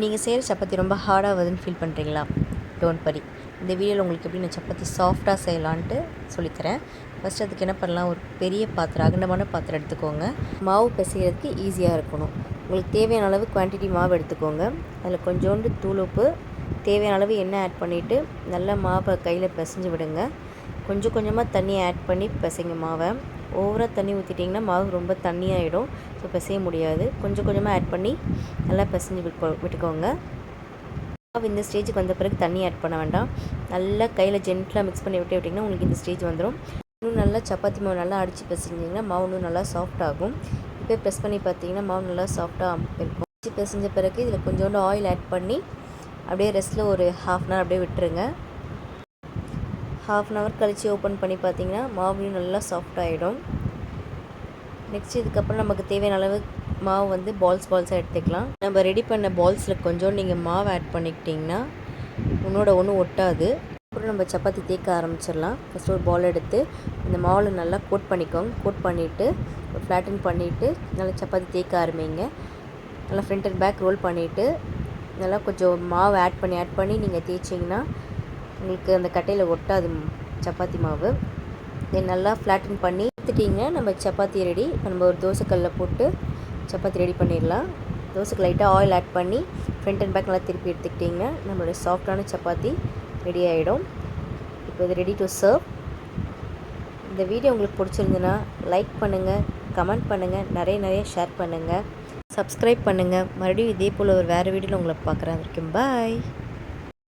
நீங்கள் செய்கிற சப்பாத்தி ரொம்ப ஹார்டாக வருதுன்னு ஃபீல் பண்ணுறீங்களா? Don't worry. இந்த வீடியோவில் உங்களுக்கு எப்படி நான் சப்பாத்தி சாஃப்டாக செய்யலான்ட்டு சொல்லித்தரேன். ஃபஸ்ட்டு அதுக்கு என்ன பண்ணலாம், ஒரு பெரிய பாத்திரம், அகண்டமான பாத்திரம் எடுத்துக்கோங்க. மாவு பிசைகிறதுக்கு ஈஸியாக இருக்கணும். உங்களுக்கு தேவையான அளவு குவான்டிட்டி மாவு எடுத்துக்கோங்க. அதில் கொஞ்சோண்டு தூள் உப்பு, தேவையான அளவு எண்ணெய் ஆட் பண்ணிவிட்டு நல்லா மாவை கையில் பிசைஞ்சு விடுங்க. கொஞ்சம் கொஞ்சமாக தண்ணி ஆட் பண்ணி பிசைங்க மாவை. ஓவராக தண்ணி ஊற்றிட்டிங்கன்னா மாவு ரொம்ப தண்ணியாகிடும். ஸோ பிசைய முடியாது. கொஞ்சம் கொஞ்சமாக ஆட் பண்ணி நல்லா பிசைஞ்சு விட்டுக்கோங்க. மாவு இந்த ஸ்டேஜுக்கு வந்த பிறகு தண்ணி ஆட் பண்ண வேண்டாம். நல்லா கையில் ஜென்டிலாக மிக்ஸ் பண்ணி விட்டிங்கன்னா உங்களுக்கு இந்த ஸ்டேஜ் வந்துடும். இன்னும் நல்லா சப்பாத்தி மாவு நல்லா அடித்து பிசைஞ்சிங்கன்னா மாவு இன்னும் நல்லா சாஃப்ட் ஆகும். இப்போ ப்ரெஸ் பண்ணி பார்த்தீங்கன்னா மாவு நல்லா சாஃப்டாக இருக்கும். அடித்து பிசைஞ்ச பிறகு இதில் கொஞ்சோண்டு ஆயில் ஆட் பண்ணி அப்படியே ரெஸ்ட்டில் ஒரு ½ அன் ஹவர் அப்படியே விட்டுருங்க. ½ அன் ஹவர் கழித்து ஓப்பன் பண்ணி பார்த்தீங்கன்னா மாவுலையும் நல்லா சாஃப்டாகிடும். நெக்ஸ்ட் இதுக்கப்புறம் நமக்கு தேவையான அளவு மாவு வந்து பால்ஸாக எடுத்துக்கலாம். நம்ம ரெடி பண்ண பால்ஸில் கொஞ்சம் நீங்கள் மாவு ஆட் பண்ணிக்கிட்டிங்கன்னா ஒன்று ஒட்டாது. அப்புறம் நம்ம சப்பாத்தி தேய்க்க ஆரம்பிச்சிடலாம். ஃபஸ்ட்டு ஒரு பால் எடுத்து இந்த மாவில் நல்லா கோட் பண்ணிக்கோங்க. கோட் பண்ணிவிட்டு ஒரு ஃப்ளாட்டன் பண்ணிவிட்டு நல்லா சப்பாத்தி தேய்க்க ஆரம்பிங்க. நல்லா ஃப்ரண்ட் அண்ட் பேக் ரோல் பண்ணிவிட்டு நல்லா கொஞ்சம் மாவு ஆட் பண்ணி நீங்கள் தேய்ச்சிங்கன்னா உங்களுக்கு அந்த கட்டையில் ஒட்டாது சப்பாத்தி மாவு. தென் நல்லா ஃப்ளாட்டன் பண்ணி எடுத்துட்டிங்கன்னா நம்ம சப்பாத்தி ரெடி. நம்ம ஒரு தோசைக்கல்லில் போட்டு சப்பாத்தி ரெடி பண்ணிடலாம். தோசைக்கு லைட்டாக ஆயில் ஆட் பண்ணி ஃப்ரண்ட் அண்ட் பேக் நல்லா திருப்பி எடுத்துக்கிட்டிங்கன்னா நம்மளுடைய சாஃப்டான சப்பாத்தி ரெடி ஆகிடும். இப்போ இது ரெடி டு சர்வ். இந்த வீடியோ உங்களுக்கு பிடிச்சிருந்துன்னா லைக் பண்ணுங்கள், கமெண்ட் பண்ணுங்கள், நிறைய ஷேர் பண்ணுங்கள், சப்ஸ்கிரைப் பண்ணுங்கள். மறுபடியும் இதே போல் ஒரு வேறு வீடியோவில் உங்களை பார்க்குறேன். வரைக்கும் பாய்.